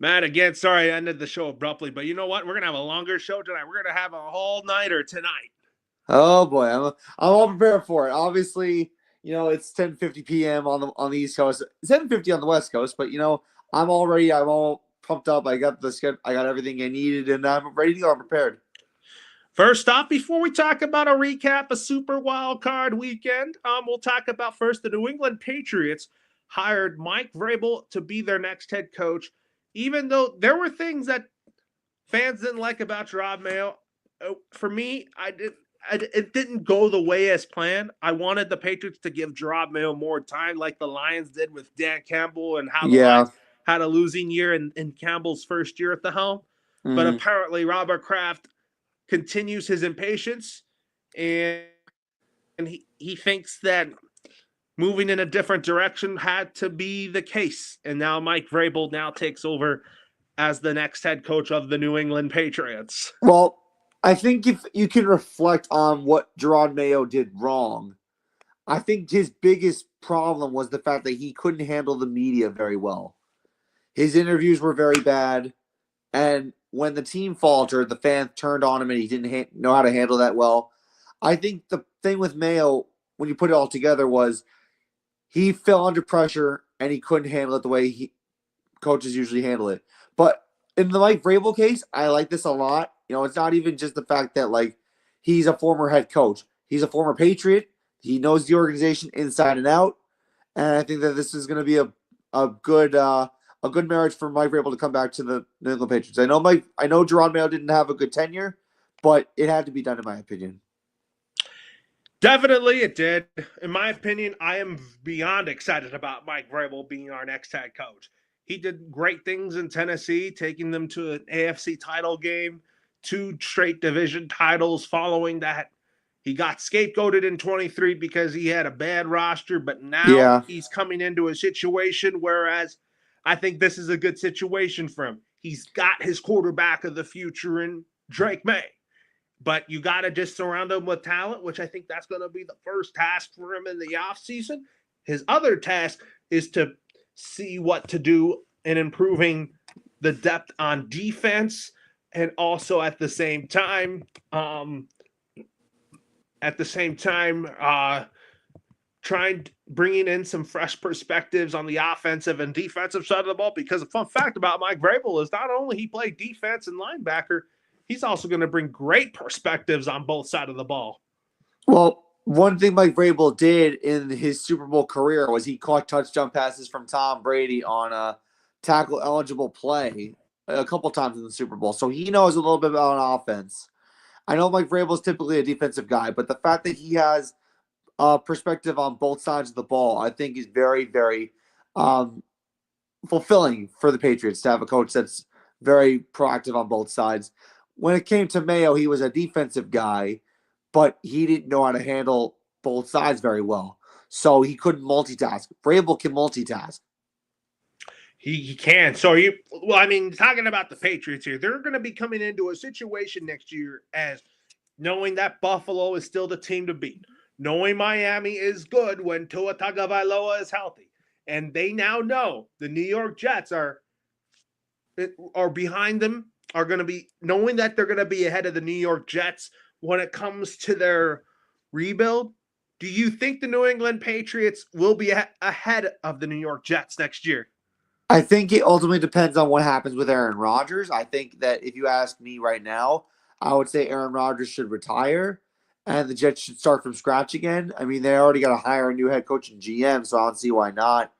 Matt, again, sorry I ended the show abruptly, but you know what? We're going to have a longer show tonight. We're going to have a whole nighter tonight. Oh boy, I'm all prepared for it. Obviously, it's 10:50 p.m. on the East Coast, 7:50 on the West Coast. But I'm all pumped up. I got I got everything I needed, and I'm ready to go. I'm prepared. First off, before we talk about a recap of Super Wild Card Weekend, we'll talk about first the New England Patriots hired Mike Vrabel to be their next head coach, even though there were things that fans didn't like about Gerard Mayo. For me, it didn't go the way as planned. I wanted the Patriots to give Gerard Mayo more time, like the Lions did with Dan Campbell, and how the Yeah. Lions had a losing year in Campbell's first year at the helm. But apparently, Robert Kraft continues his impatience, and he thinks that moving in a different direction had to be the case. And now Mike Vrabel now takes over as the next head coach of the New England Patriots. Well, I think if you can reflect on what Gerard Mayo did wrong, I think his biggest problem was the fact that he couldn't handle the media very well. His interviews were very bad, and when the team faltered, the fans turned on him, and he didn't know how to handle that well. I think the thing with Mayo, when you put it all together, was he fell under pressure and he couldn't handle it the way coaches usually handle it. But in the Mike Vrabel case, I like this a lot. It's not even just the fact that he's a former head coach. He's a former Patriot. He knows the organization inside and out, and I think that this is going to be a good marriage for Mike Vrabel to come back to the New England Patriots. I know Gerard Mayo didn't have a good tenure, but it had to be done in my opinion. Definitely it did. In my opinion, I am beyond excited about Mike Vrabel being our next head coach. He did great things in Tennessee, taking them to an AFC title game, 2 straight division titles following that. He got scapegoated in 23 because he had a bad roster, but now he's coming into a situation whereas I think this is a good situation for him. He's got his quarterback of the future in Drake May. But you got to just surround him with talent, which I think that's going to be the first task for him in the offseason. His other task is to see what to do in improving the depth on defense, and also at the same time, bringing in some fresh perspectives on the offensive and defensive side of the ball. Because a fun fact about Mike Vrabel is not only he played defense and linebacker, he's also going to bring great perspectives on both sides of the ball. Well, one thing Mike Vrabel did in his Super Bowl career was he caught touchdown passes from Tom Brady on a tackle-eligible play a couple times in the Super Bowl. So he knows a little bit about offense. I know Mike Vrabel is typically a defensive guy, but the fact that he has perspective on both sides of the ball, I think is very, very fulfilling for the Patriots to have a coach that's very proactive on both sides. When it came to Mayo, he was a defensive guy, but he didn't know how to handle both sides very well. So he couldn't multitask. Vrabel can multitask. He can. So, talking about the Patriots here, they're going to be coming into a situation next year as knowing that Buffalo is still the team to beat, knowing Miami is good when Tua Tagovailoa is healthy. And they now know the New York Jets are behind them, are going to be knowing that they're going to be ahead of the New York Jets when it comes to their rebuild. Do you think the New England Patriots will be ahead of the New York Jets next year? I think it ultimately depends on what happens with Aaron Rodgers. I think that if you ask me right now, I would say Aaron Rodgers should retire and the Jets should start from scratch again. I mean, they already got to hire a new head coach and GM, so I don't see why not.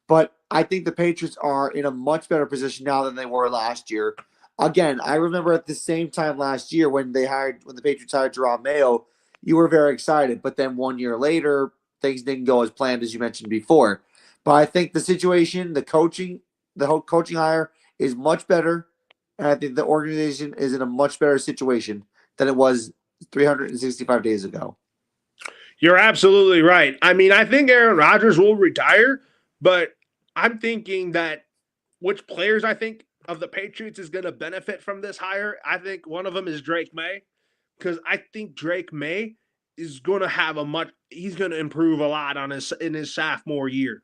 But I think the Patriots are in a much better position now than they were last year. Again, I remember at the same time last year when the Patriots hired Gerard Mayo, you were very excited. But then 1 year later, things didn't go as planned, as you mentioned before. But I think the situation, the whole coaching hire is much better. And I think the organization is in a much better situation than it was 365 days ago. You're absolutely right. I mean, I think Aaron Rodgers will retire, but I'm thinking that which players I think of the Patriots is going to benefit from this hire. I think one of them is Drake May, because I think Drake May is going to have he's going to improve a lot in his sophomore year.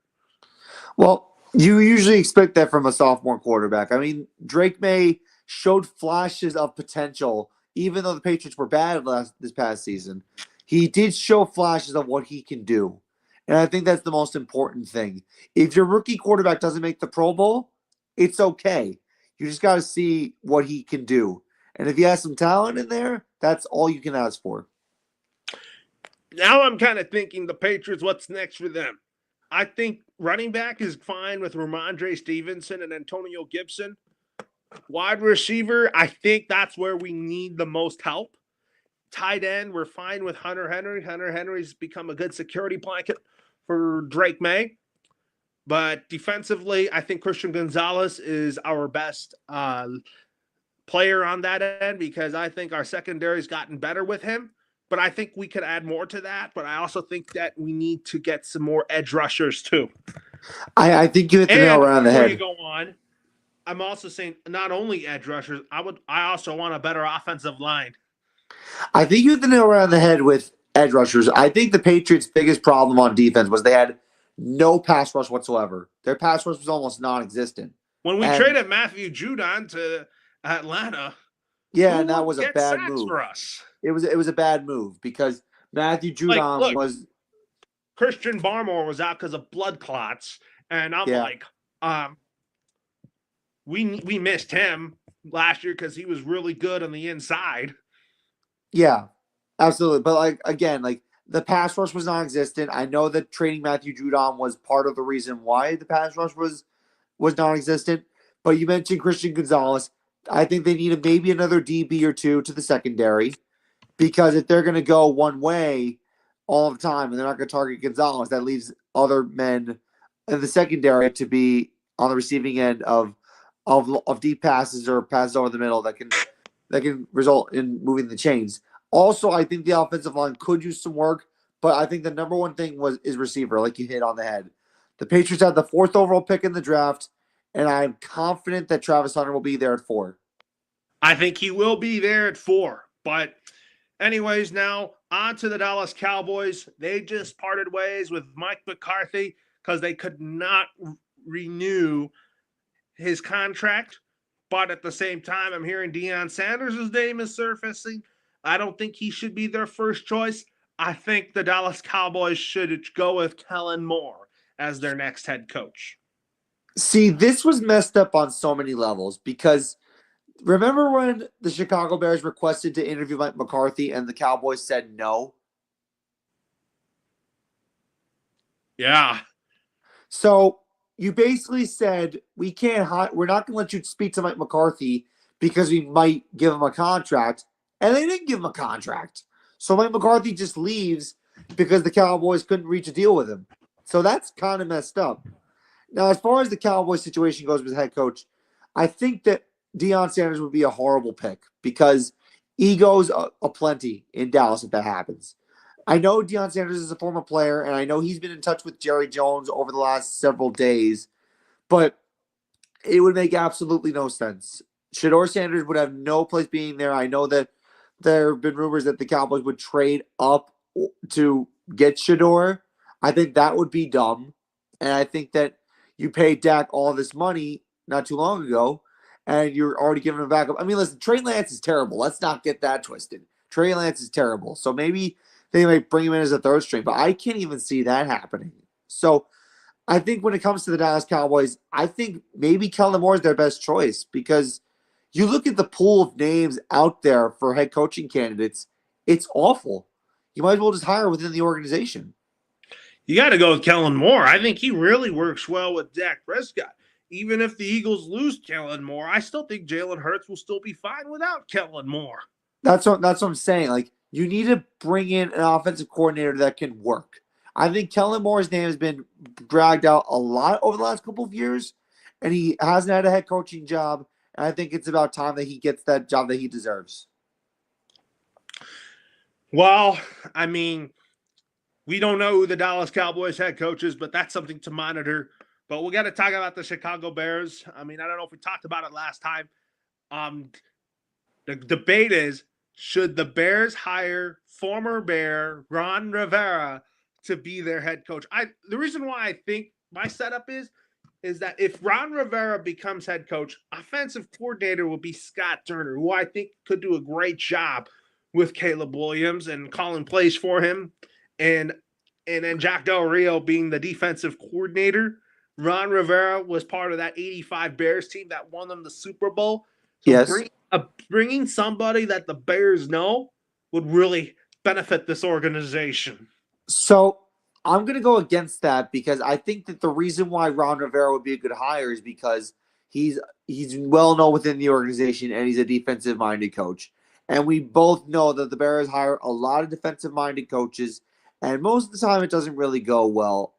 Well, You usually expect that from a sophomore quarterback. I mean, Drake May showed flashes of potential, even though the Patriots were bad this past season. He did show flashes of what he can do. And I think that's the most important thing. If your rookie quarterback doesn't make the Pro Bowl, it's okay. You just got to see what he can do. And if he has some talent in there, that's all you can ask for. Now I'm kind of thinking the Patriots, what's next for them? I think running back is fine with Ramondre Stevenson and Antonio Gibson. Wide receiver, I think that's where we need the most help. Tight end, we're fine with Hunter Henry. Hunter Henry's become a good security blanket for Drake May. But defensively, I think Christian Gonzalez is our best player on that end because I think our secondary's gotten better with him. But I think we could add more to that. But I also think that we need to get some more edge rushers too. I think you hit the nail right on the head. Before you go on, I'm also saying not only edge rushers, I also want a better offensive line. I think you hit the nail right on the head with edge rushers. I think the Patriots' biggest problem on defense was they had no pass rush whatsoever. Their pass rush was almost non-existent. When we traded Matthew Judon to Atlanta, and that was a bad move for us. It was a bad move because Matthew Judon was Christian Barmore was out because of blood clots, and I'm we missed him last year because he was really good on the inside. Yeah, absolutely. But again, the pass rush was non-existent. I know that trading Matthew Judon was part of the reason why the pass rush was non-existent. But you mentioned Christian Gonzalez. I think they need maybe another DB or two to the secondary because if they're going to go one way all the time and they're not going to target Gonzalez, that leaves other men in the secondary to be on the receiving end of deep passes or passes over the middle that can result in moving the chains. Also, I think the offensive line could use some work, but I think the number one thing is receiver, like you hit on the head. The Patriots had the 4th overall pick in the draft, and I'm confident that Travis Hunter will be there at 4. I think he will be there at 4. But anyways, now on to the Dallas Cowboys. They just parted ways with Mike McCarthy because they could not renew his contract. But at the same time, I'm hearing Deion Sanders' name is surfacing. I don't think he should be their first choice. I think the Dallas Cowboys should go with Kellen Moore as their next head coach. See, this was messed up on so many levels because remember when the Chicago Bears requested to interview Mike McCarthy and the Cowboys said no? Yeah. So you basically said we're not going to let you speak to Mike McCarthy because we might give him a contract, and they didn't give him a contract. So Mike McCarthy just leaves because the Cowboys couldn't reach a deal with him. So that's kind of messed up. Now, as far as the Cowboys situation goes with head coach, I think that Deion Sanders would be a horrible pick because egos aplenty in Dallas if that happens. I know Deion Sanders is a former player, and I know he's been in touch with Jerry Jones over the last several days, but it would make absolutely no sense. Shedeur Sanders would have no place being there. I know that there have been rumors that the Cowboys would trade up to get Shedeur. I think that would be dumb, and I think that you paid Dak all this money not too long ago, and you're already giving him back up. I mean, listen, Trey Lance is terrible. Let's not get that twisted. Trey Lance is terrible. So maybe they might bring him in as a third string, but I can't even see that happening. So I think when it comes to the Dallas Cowboys, I think maybe Kellen Moore is their best choice because you look at the pool of names out there for head coaching candidates, it's awful. You might as well just hire within the organization. You got to go with Kellen Moore. I think he really works well with Dak Prescott. Even if the Eagles lose Kellen Moore, I still think Jalen Hurts will still be fine without Kellen Moore. That's what I'm saying. You need to bring in an offensive coordinator that can work. I think Kellen Moore's name has been dragged out a lot over the last couple of years, and he hasn't had a head coaching job. And I think it's about time that he gets that job that he deserves. Well, I mean, we don't know who the Dallas Cowboys head coach is, but that's something to monitor. But we got to talk about the Chicago Bears. I mean, I don't know if we talked about it last time. The debate is, should the Bears hire former Bear Ron Rivera to be their head coach? The reason why I think my setup is is that if Ron Rivera becomes head coach, offensive coordinator will be Scott Turner, who I think could do a great job with Caleb Williams and calling plays for him. And then Jack Del Rio being the defensive coordinator. Ron Rivera was part of that 85 Bears team that won them the Super Bowl. So Yes. bringing somebody that the Bears know would really benefit this organization. So I'm going to go against that because I think that the reason why Ron Rivera would be a good hire is because he's well known within the organization and he's a defensive minded coach. And we both know that the Bears hire a lot of defensive minded coaches, and most of the time it doesn't really go well.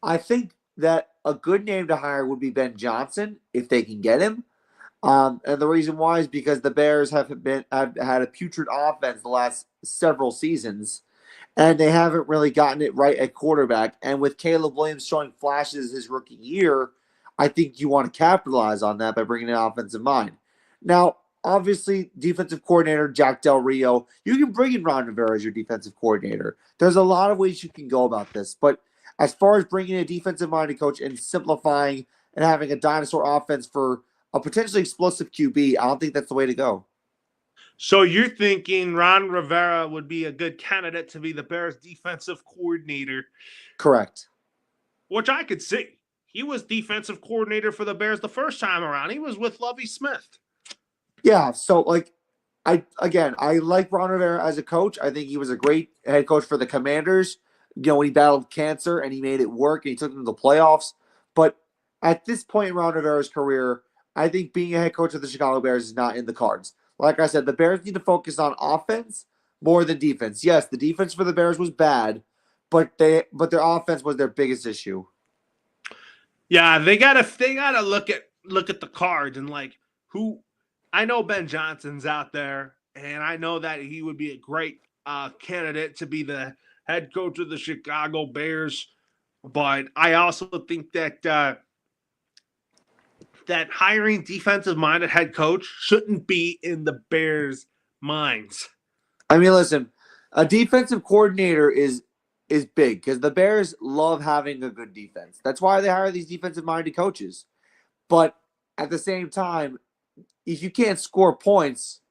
I think that a good name to hire would be Ben Johnson if they can get him. And the reason why is because the Bears have had a putrid offense the last several seasons, and they haven't really gotten it right at quarterback. And with Caleb Williams showing flashes his rookie year, I think you want to capitalize on that by bringing an offensive mind. Now, obviously, defensive coordinator Jack Del Rio, you can bring in Ron Rivera as your defensive coordinator. There's a lot of ways you can go about this, but as far as bringing a defensive-minded coach and simplifying and having a dinosaur offense for a potentially explosive QB, I don't think that's the way to go. So you're thinking Ron Rivera would be a good candidate to be the Bears defensive coordinator? Correct. Which I could see. He was defensive coordinator for the Bears the first time around. He was with Lovie Smith. Yeah, so I like Ron Rivera as a coach. I think he was a great head coach for the Commanders. When he battled cancer and he made it work and he took them to the playoffs. But at this point in Ron Rivera's career, I think being a head coach of the Chicago Bears is not in the cards. Like I said, the Bears need to focus on offense more than defense. Yes, the defense for the Bears was bad, but their offense was their biggest issue. Yeah, they gotta look at the cards and who. I know Ben Johnson's out there, and I know that he would be a great candidate to be the head coach of the Chicago Bears. But I also think that that hiring defensive-minded head coach shouldn't be in the Bears' minds. I mean, listen, a defensive coordinator is big because the Bears love having a good defense. That's why they hire these defensive-minded coaches. But at the same time, if you can't score points,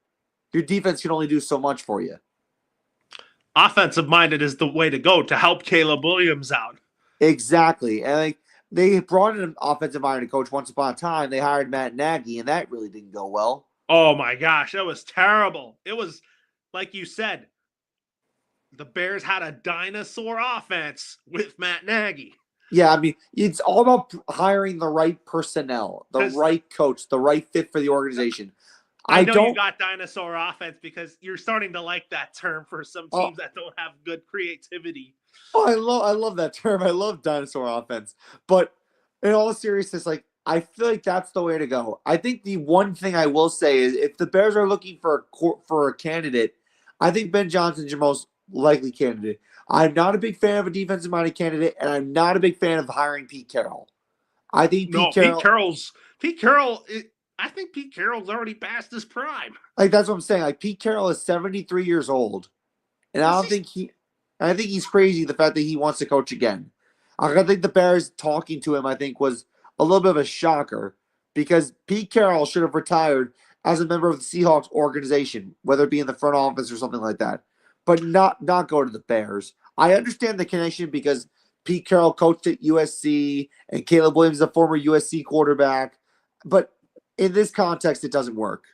your defense can only do so much for you. Offensive-minded is the way to go to help Caleb Williams out. Exactly. And they brought in an offensive-minded coach once upon a time. They hired Matt Nagy, and that really didn't go well. Oh, my gosh. That was terrible. It was, like you said, the Bears had a dinosaur offense with Matt Nagy. Yeah, I mean, it's all about hiring the right personnel, the right coach, the right fit for the organization. I know you got dinosaur offense because you're starting to like that term for some teams that don't have good creativity. Oh, I love that term. I love dinosaur offense. But in all seriousness, I feel like that's the way to go. I think the one thing I will say is if the Bears are looking for a candidate, I think Ben Johnson's your most likely candidate. I'm not a big fan of a defensive-minded candidate, and I'm not a big fan of hiring Pete Carroll. I think Pete Carroll. I think Pete Carroll's already past his prime. That's what I'm saying. Pete Carroll is 73 years old, and I think he's crazy the fact that he wants to coach again. I think the Bears talking to him, I think, was a little bit of a shocker because Pete Carroll should have retired as a member of the Seahawks organization, whether it be in the front office or something like that, but not go to the Bears. I understand the connection because Pete Carroll coached at USC and Caleb Williams is a former USC quarterback, but in this context, it doesn't work.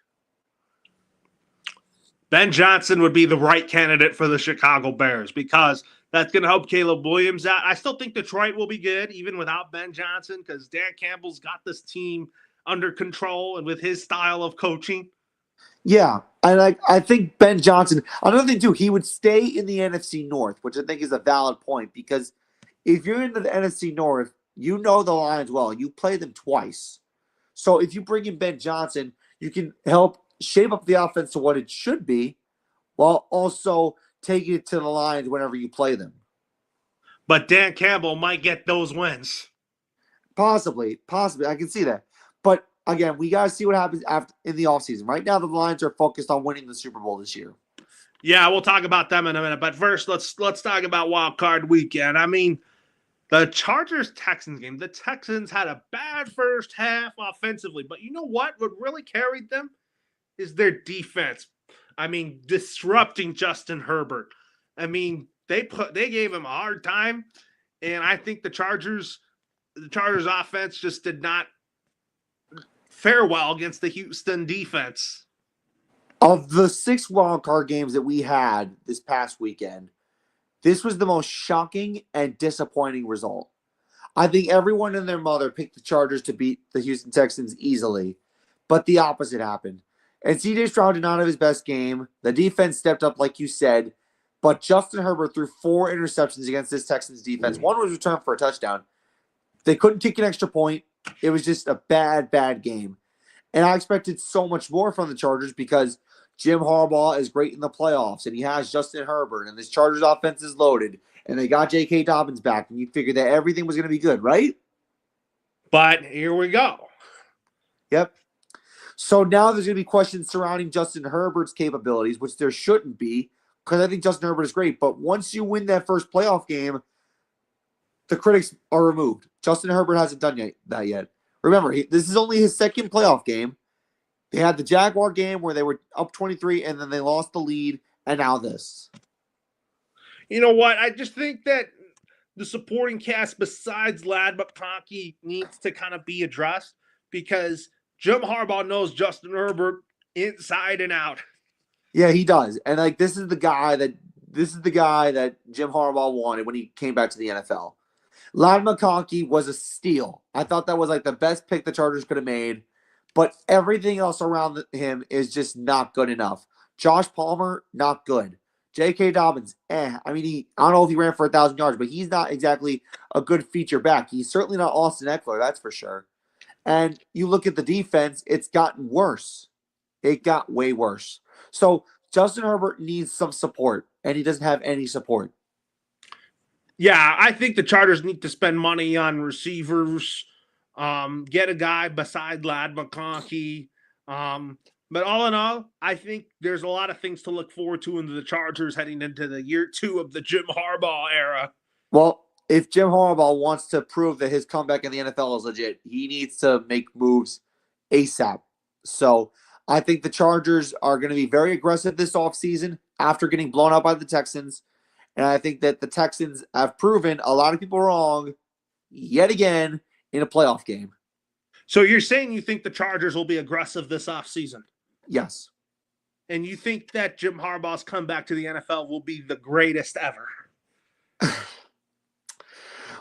Ben Johnson would be the right candidate for the Chicago Bears because that's going to help Caleb Williams out. I still think Detroit will be good even without Ben Johnson because Dan Campbell's got this team under control and with his style of coaching. Yeah, and I think Ben Johnson, another thing too, he would stay in the NFC North, which I think is a valid point because if you're in the NFC North, you know the Lions well. You play them twice. So if you bring in Ben Johnson, you can help shape up the offense to what it should be while also taking it to the Lions whenever you play them. But Dan Campbell might get those wins. Possibly. I can see that. But again, we got to see what happens in the offseason. Right now, the Lions are focused on winning the Super Bowl this year. Yeah, we'll talk about them in a minute. But first, let's talk about Wild Card Weekend. I mean, The Chargers-Texans game, the Texans had a bad first half offensively, but you know what? What really carried them is their defense. I mean, disrupting Justin Herbert. I mean, they gave him a hard time, and I think the Chargers offense just did not fare well against the Houston defense. Of the 6 wild card games that we had this past weekend, this was the most shocking and disappointing result. I think everyone and their mother picked the Chargers to beat the Houston Texans easily, but the opposite happened. And CJ Stroud did not have his best game. The defense stepped up, like you said, but Justin Herbert threw 4 interceptions against this Texans defense. One was returned for a touchdown. They couldn't kick an extra point. It was just a bad, bad game. And I expected so much more from the Chargers because Jim Harbaugh is great in the playoffs, and he has Justin Herbert, and this Chargers offense is loaded, and they got J.K. Dobbins back, and you figured that everything was going to be good, right? But here we go. Yep. So now there's going to be questions surrounding Justin Herbert's capabilities, which there shouldn't be, because I think Justin Herbert is great. But once you win that first playoff game, the critics are removed. Justin Herbert hasn't done that yet. Remember, this is only his second playoff game. They had the Jaguar game where they were up 23, and then they lost the lead, and now this. You know what? I just think that the supporting cast besides Lad McConkey needs to kind of be addressed because Jim Harbaugh knows Justin Herbert inside and out. Yeah, he does. And like this is the guy that Jim Harbaugh wanted when he came back to the NFL. Lad McConkey was a steal. I thought that was like the best pick the Chargers could have made, but everything else around him is just not good enough. Josh Palmer, not good. J.K. Dobbins, I mean, I don't know if he ran for 1,000 yards, but he's not exactly a good feature back. He's certainly not Austin Eckler, that's for sure. And you look at the defense, it's gotten worse. It got way worse. So Justin Herbert needs some support, and he doesn't have any support. Yeah, I think the Chargers need to spend money on receivers, get a guy beside Lad McConkey. But all in all, I think there's a lot of things to look forward to in the Chargers heading into the year 2 of the Jim Harbaugh era. Well, if Jim Harbaugh wants to prove that his comeback in the NFL is legit, he needs to make moves ASAP. So I think the Chargers are going to be very aggressive this offseason after getting blown out by the Texans. And I think that the Texans have proven a lot of people wrong yet again in a playoff game. So you're saying you think the Chargers will be aggressive this offseason? Yes. And you think that Jim Harbaugh's comeback to the NFL will be the greatest ever?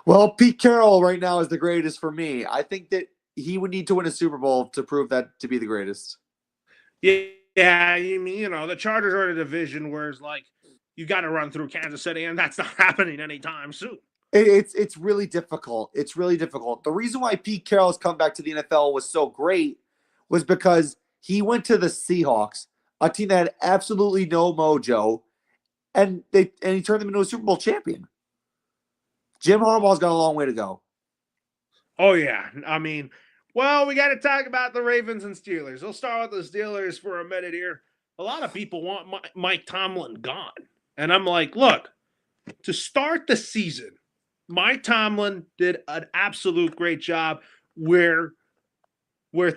Well, Pete Carroll right now is the greatest for me. I think that he would need to win a Super Bowl to prove that to be the greatest. Yeah, you mean, the Chargers are in a division where it's like you got to run through Kansas City, and that's not happening anytime soon. It's really difficult. It's really difficult. The reason why Pete Carroll's comeback to the NFL was so great was because he went to the Seahawks, a team that had absolutely no mojo, and he turned them into a Super Bowl champion. Jim Harbaugh's got a long way to go. Oh, yeah. I mean, well, we got to talk about the Ravens and Steelers. We'll start with the Steelers for a minute here. A lot of people want Mike Tomlin gone. And I'm like, look, to start the season, Mike Tomlin did an absolute great job where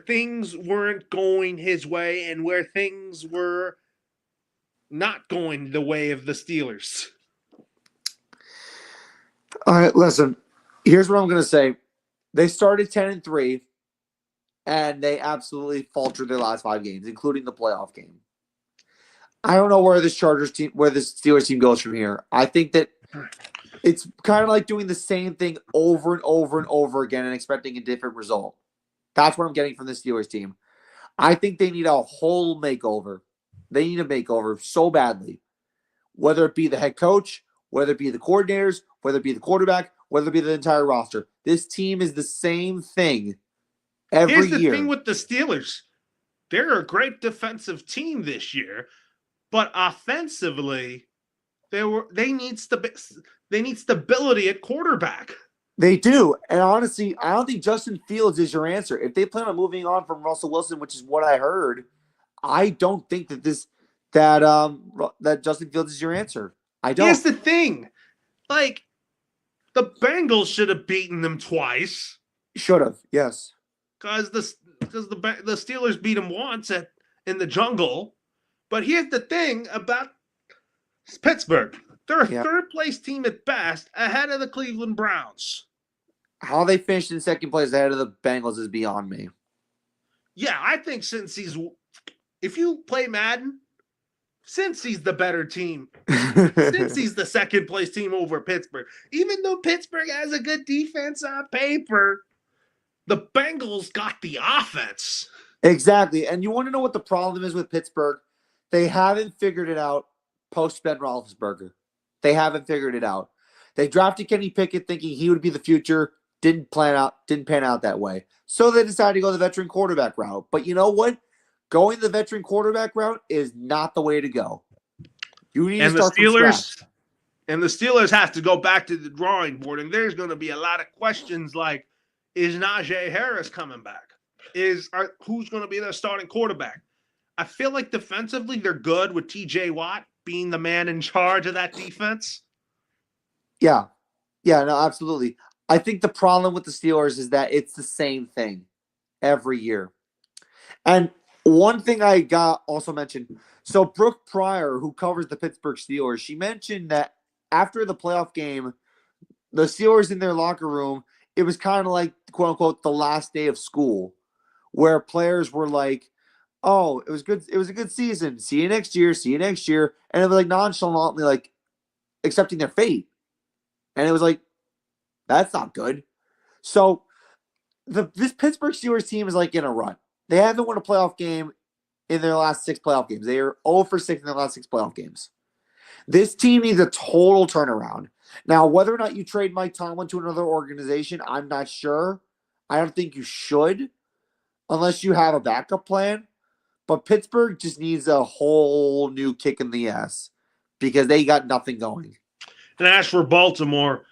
things weren't going his way and where things were not going the way of the Steelers. All right, listen. Here's what I'm going to say. They started 10-3, and they absolutely faltered their last 5 games, including the playoff game. I don't know where this Steelers team goes from here. I think that it's kind of like doing the same thing over and over and over again and expecting a different result. That's what I'm getting from the Steelers team. I think they need a whole makeover. They need a makeover so badly. Whether it be the head coach, whether it be the coordinators, whether it be the quarterback, whether it be the entire roster. This team is the same thing every year. Here's the thing with the Steelers. They're a great defensive team this year, but offensively, they need stability at quarterback. They do. And honestly, I don't think Justin Fields is your answer. If they plan on moving on from Russell Wilson, which is what I heard, I don't think that that Justin Fields is your answer. I don't. Here's the thing. Like, The Bengals should have beaten them twice. Should have, yes. Because the Steelers beat them once in the jungle. But here's the thing about Pittsburgh. They're a third place team at best, ahead of the Cleveland Browns. How they finished in second place ahead of the Bengals is beyond me. Yeah, I think if you play Madden, Cincy's the better team. Cincy's the second place team over Pittsburgh. Even though Pittsburgh has a good defense on paper, the Bengals got the offense. Exactly. And you want to know what the problem is with Pittsburgh? They haven't figured it out post Ben Roethlisberger. They haven't figured it out. They drafted Kenny Pickett thinking he would be the future. Didn't pan out that way. So they decided to go the veteran quarterback route. But you know what? Going the veteran quarterback route is not the way to go. You need to start from scratch. And the Steelers have to go back to the drawing board. And there's going to be a lot of questions like, is Najee Harris coming back? Who's going to be their starting quarterback? I feel like defensively they're good with TJ Watt being the man in charge of that defense. Yeah. Yeah, no, absolutely. I think the problem with the Steelers is that it's the same thing every year. And one thing I got also mentioned, so Brooke Pryor, who covers the Pittsburgh Steelers, she mentioned that after the playoff game, the Steelers in their locker room, it was kind of like, quote unquote, the last day of school, where players were like, oh, it was good. It was a good season. See you next year. See you next year. And it was like nonchalantly like accepting their fate. And it was like, that's not good. So this Pittsburgh Steelers team is like in a run. They haven't won a playoff game in their last 6 playoff games. They are 0 for 6 in their last 6 playoff games. This team needs a total turnaround. Now, whether or not you trade Mike Tomlin to another organization, I'm not sure. I don't think you should unless you have a backup plan. But Pittsburgh just needs a whole new kick in the ass because they got nothing going. And as for Baltimore,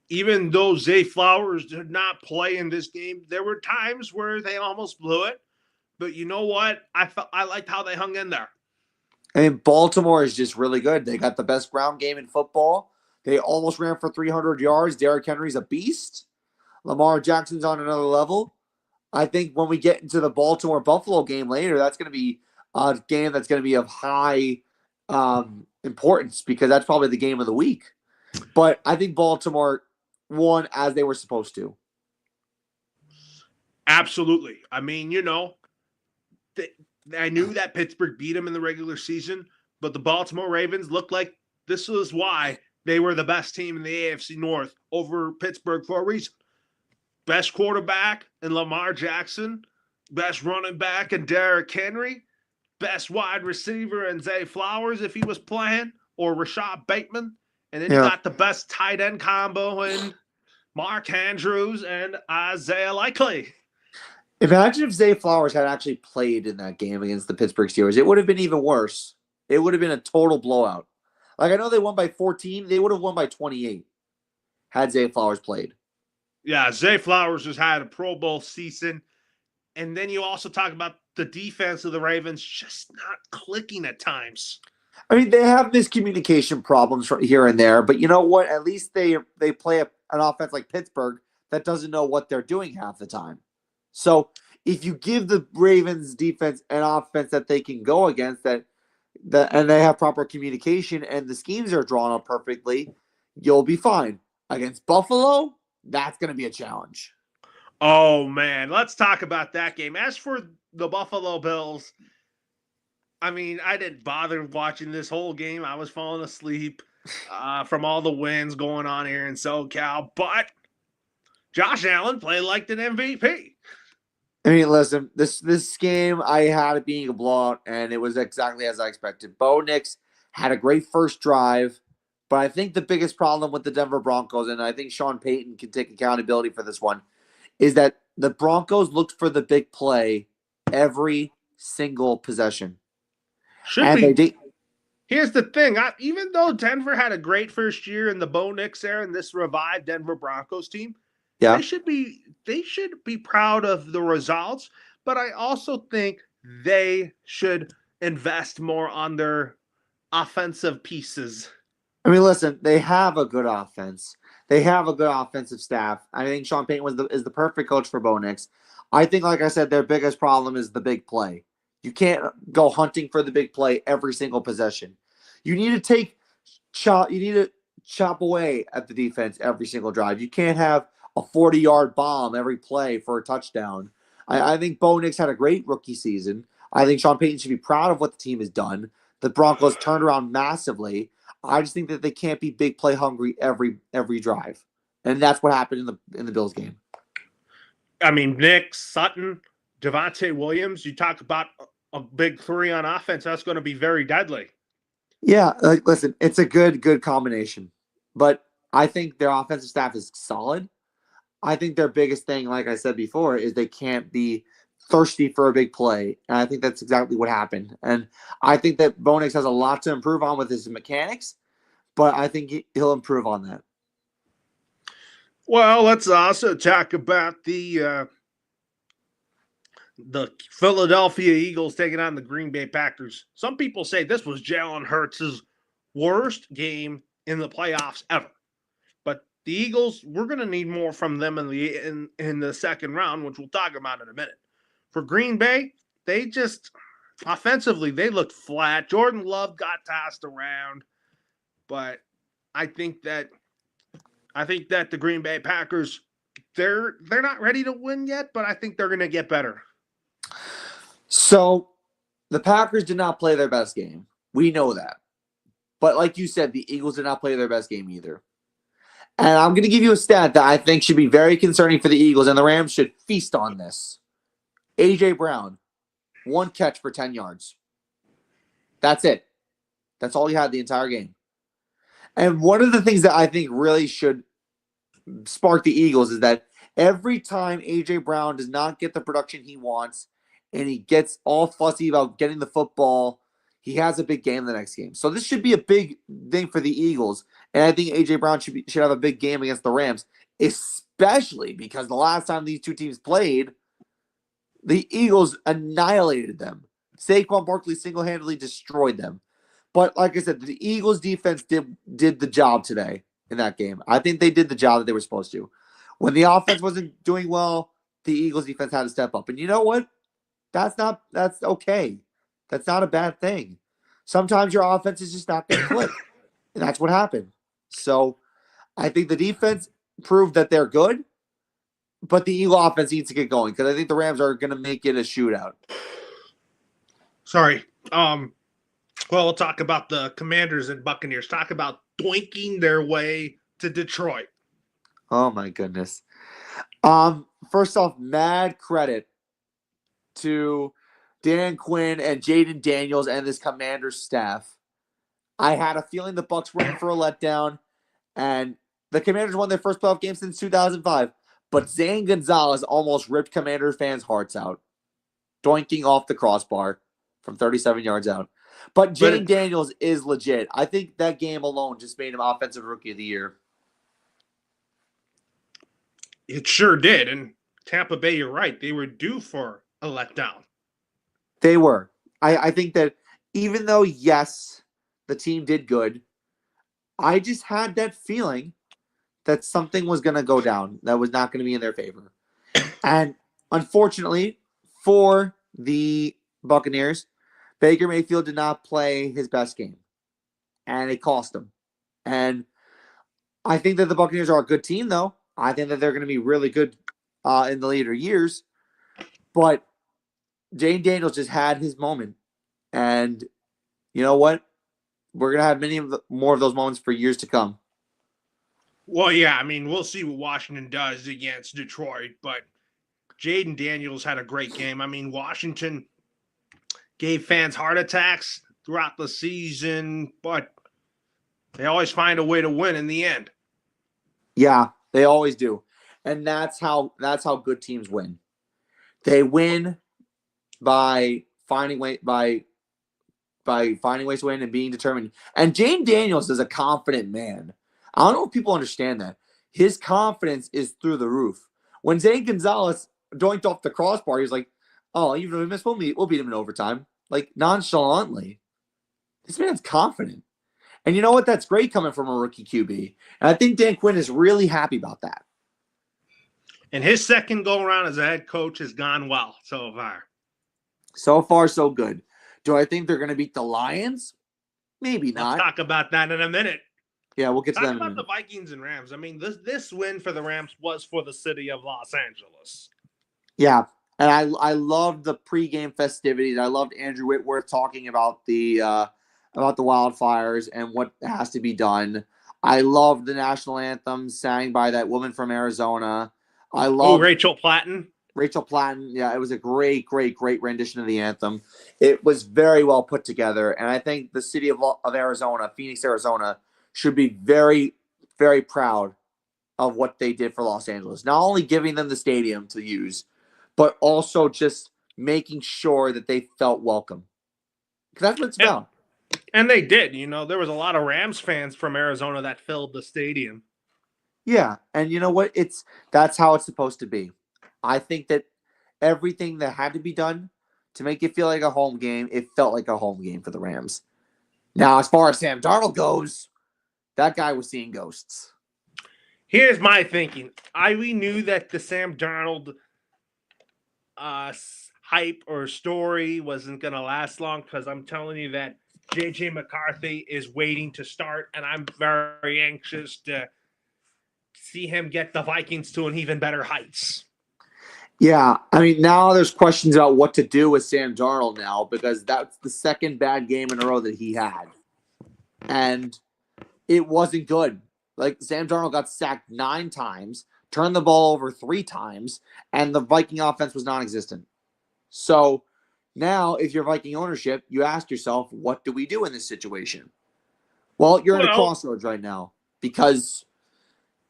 even though Zay Flowers did not play in this game, there were times where they almost blew it. But you know what? I liked how they hung in there. I mean, Baltimore is just really good. They got the best ground game in football. They almost ran for 300 yards. Derrick Henry's a beast. Lamar Jackson's on another level. I think when we get into the Baltimore-Buffalo game later, that's going to be a game that's going to be of high importance because that's probably the game of the week. But I think Baltimore won as they were supposed to. Absolutely. I mean, I knew that Pittsburgh beat them in the regular season, but the Baltimore Ravens looked like this was why they were the best team in the AFC North over Pittsburgh for a reason. Best quarterback in Lamar Jackson, best running back in Derrick Henry, best wide receiver in Zay Flowers if he was playing, or Rashad Bateman. And then you got the best tight end combo in Mark Andrews and Isaiah Likely. Imagine if Zay Flowers had actually played in that game against the Pittsburgh Steelers. It would have been even worse. It would have been a total blowout. Like, I know they won by 14. They would have won by 28 had Zay Flowers played. Yeah, Zay Flowers has had a Pro Bowl season. And then you also talk about the defense of the Ravens just not clicking at times. I mean, they have miscommunication problems here and there, but you know what? At least they play an offense like Pittsburgh that doesn't know what they're doing half the time. So if you give the Ravens defense an offense that they can go against, and they have proper communication and the schemes are drawn up perfectly, you'll be fine. Against Buffalo, that's going to be a challenge. Oh, man. Let's talk about that game. As for the Buffalo Bills, I mean, I didn't bother watching this whole game. I was falling asleep from all the wins going on here in SoCal. But Josh Allen played like an MVP. I mean, listen, this game, I had it being a blowout, and it was exactly as I expected. Bo Nix had a great first drive, but I think the biggest problem with the Denver Broncos, and I think Sean Payton can take accountability for this one, is that the Broncos looked for the big play every single possession. Here's the thing. Even though Denver had a great first year in the Bo Nix era and this revived Denver Broncos team, they should be proud of the results, but I also think they should invest more on their offensive pieces. I mean, listen, they have a good offense. They have a good offensive staff. I think Sean Payton is the perfect coach for Bo Nix. I think, like I said, their biggest problem is the big play. You can't go hunting for the big play every single possession. You need to you need to chop away at the defense every single drive. You can't have a 40-yard bomb every play for a touchdown. I think Bo Nix had a great rookie season. I think Sean Payton should be proud of what the team has done. The Broncos turned around massively. I just think that they can't be big play hungry every drive, and that's what happened in the Bills game. I mean, Nick Sutton, Devontae Williams. You talk about a big three on offense. That's going to be very deadly. Yeah, listen, it's a good combination, but I think their offensive staff is solid. I think their biggest thing, like I said before, is they can't be thirsty for a big play. And I think that's exactly what happened. And I think that Bo Nix has a lot to improve on with his mechanics, but I think he'll improve on that. Well, let's also talk about the Philadelphia Eagles taking on the Green Bay Packers. Some people say this was Jalen Hurts' worst game in the playoffs ever. But the Eagles, we're going to need more from them in the second round, which we'll talk about in a minute. For Green Bay, they just offensively they looked flat. Jordan Love got tossed around, but I think that the Green Bay Packers they're not ready to win yet, but I think they're going to get better. So the Packers did not play their best game. We know that. But like you said, the Eagles did not play their best game either. And I'm going to give you a stat that I think should be very concerning for the Eagles, and the Rams should feast on this. A.J. Brown, 1 catch for 10 yards. That's it. That's all he had the entire game. And one of the things that I think really should spark the Eagles is that every time A.J. Brown does not get the production he wants and he gets all fussy about getting the football, he has a big game the next game. So this should be a big thing for the Eagles. And I think A.J. Brown should have a big game against the Rams, especially because the last time these two teams played, the Eagles annihilated them. Saquon Barkley single-handedly destroyed them. But like I said, the Eagles defense did the job today in that game. I think they did the job that they were supposed to. When the offense wasn't doing well, the Eagles defense had to step up. And you know what? That's okay. That's not a bad thing. Sometimes your offense is just not going to click. And that's what happened. So I think the defense proved that they're good, but the Eagle offense needs to get going because I think the Rams are going to make it a shootout. Sorry. Well, we'll talk about the Commanders and Buccaneers. Talk about doinking their way to Detroit. Oh, my goodness. First off, mad credit to Dan Quinn and Jaden Daniels and this Commanders staff. I had a feeling the Bucs were in for a letdown, and the Commanders won their first playoff game since 2005. But Zane Gonzalez almost ripped Commander fans' hearts out, doinking off the crossbar from 37 yards out. But Jaden Daniels is legit. I think that game alone just made him Offensive Rookie of the Year. It sure did. And Tampa Bay, you're right. They were due for a letdown. They were. I think that even though, yes, the team did good, I just had that feeling that something was going to go down that was not going to be in their favor. And unfortunately for the Buccaneers, Baker Mayfield did not play his best game, and it cost him. And I think that the Buccaneers are a good team, though. I think that they're going to be really good in the later years. But Jane Daniels just had his moment. And you know what? We're going to have more of those moments for years to come. Well, yeah, I mean, we'll see what Washington does against Detroit, but Jaden Daniels had a great game. I mean, Washington gave fans heart attacks throughout the season, but they always find a way to win in the end. Yeah, they always do. And that's how good teams win. They win by finding ways to win and being determined. And Jane Daniels is a confident man. I don't know if people understand that. His confidence is through the roof. When Zane Gonzalez doinked off the crossbar, he's like, "Oh, even if we miss, we'll beat him in overtime." Like nonchalantly. This man's confident. And you know what? That's great coming from a rookie QB. And I think Dan Quinn is really happy about that. And his second go around as a head coach has gone well so far. So far, so good. Do I think they're going to beat the Lions? Maybe Let's not. talk about that in a minute. Yeah, we'll get to that in a Talk minute. about the Vikings and Rams. I mean, this win for the Rams was for the city of Los Angeles. Yeah, and I loved the pregame festivities. I loved Andrew Whitworth talking about the wildfires and what has to be done. I loved the national anthem sang by that woman from Arizona. I love Rachel Platten. Rachel Platten. Yeah, it was a great rendition of the anthem. It was very well put together, and I think the city of Arizona, Phoenix, Arizona, should be very, very proud of what they did for Los Angeles. Not only giving them the stadium to use, but also just making sure that they felt welcome. Because that's what it's about. And they did. You know, there was a lot of Rams fans from Arizona that filled the stadium. Yeah, and you know what? That's how it's supposed to be. I think that everything that had to be done to make it feel like a home game, it felt like a home game for the Rams. Now, as far as Sam Darnold goes, that guy was seeing ghosts. Here's my thinking. We knew that the Sam Darnold hype or story wasn't going to last long because I'm telling you that J.J. McCarthy is waiting to start, and I'm very anxious to see him get the Vikings to an even better heights. Yeah, I mean, now there's questions about what to do with Sam Darnold now because that's the second bad game in a row that he had. And it wasn't good. Like, Sam Darnold got sacked 9 times, turned the ball over 3 times, and the Viking offense was non-existent. So now, if you're Viking ownership, you ask yourself, what do we do in this situation? Well, you're in a crossroads right now because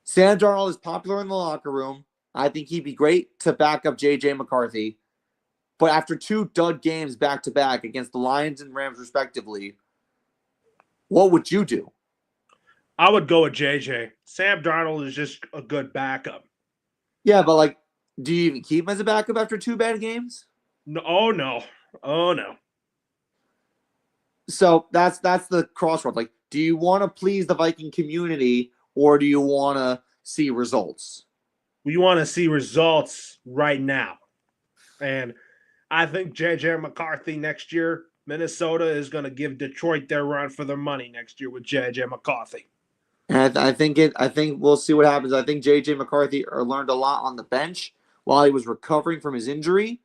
Sam Darnold is popular in the locker room. I think he'd be great to back up J.J. McCarthy. But after 2 dud games back-to-back against the Lions and Rams, respectively, what would you do? I would go with JJ. Sam Darnold is just a good backup. Yeah, but like, do you even keep him as a backup after 2 bad games? No, oh no. So that's the crossroad. Like, do you want to please the Viking community or do you want to see results? We want to see results right now. And I think J.J. McCarthy next year, Minnesota is going to give Detroit their run for their money next year with J.J. McCarthy. And I think we'll see what happens. I think J.J. McCarthy learned a lot on the bench while he was recovering from his injury.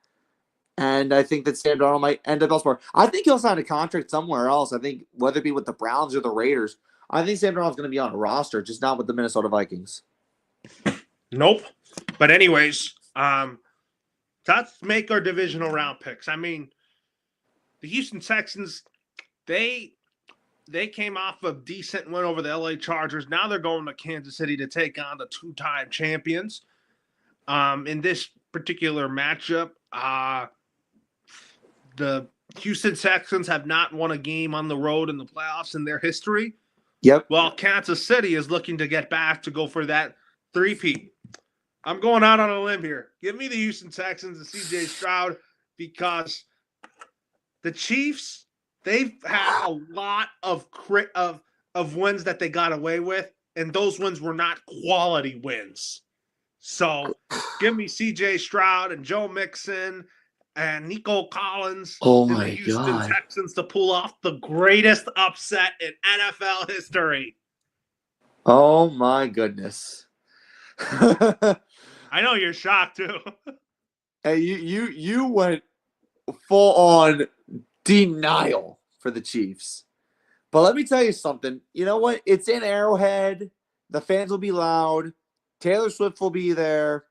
And I think that Sam Darnold might end up elsewhere. I think he'll sign a contract somewhere else. I think whether it be with the Browns or the Raiders, I think Sam Darnold's going to be on a roster, just not with the Minnesota Vikings. Nope. But anyways, let's make our divisional round picks. I mean, the Houston Texans, they came off a decent win over the LA Chargers. Now they're going to Kansas City to take on the 2-time champions. In this particular matchup, the Houston Texans have not won a game on the road in the playoffs in their history. Yep. Well, Kansas City is looking to get back to go for that three-peat. I'm going out on a limb here. Give me the Houston Texans and CJ Stroud because the Chiefs, they've had a lot of wins that they got away with, and those wins were not quality wins. So give me CJ Stroud and Joe Mixon and Nico Collins and the Houston Texans to pull off the greatest upset in NFL history. Oh my goodness. I know you're shocked too. Hey, you went full on denial for the Chiefs. But let me tell you something. You know what? It's in Arrowhead. The fans will be loud. Taylor Swift will be there.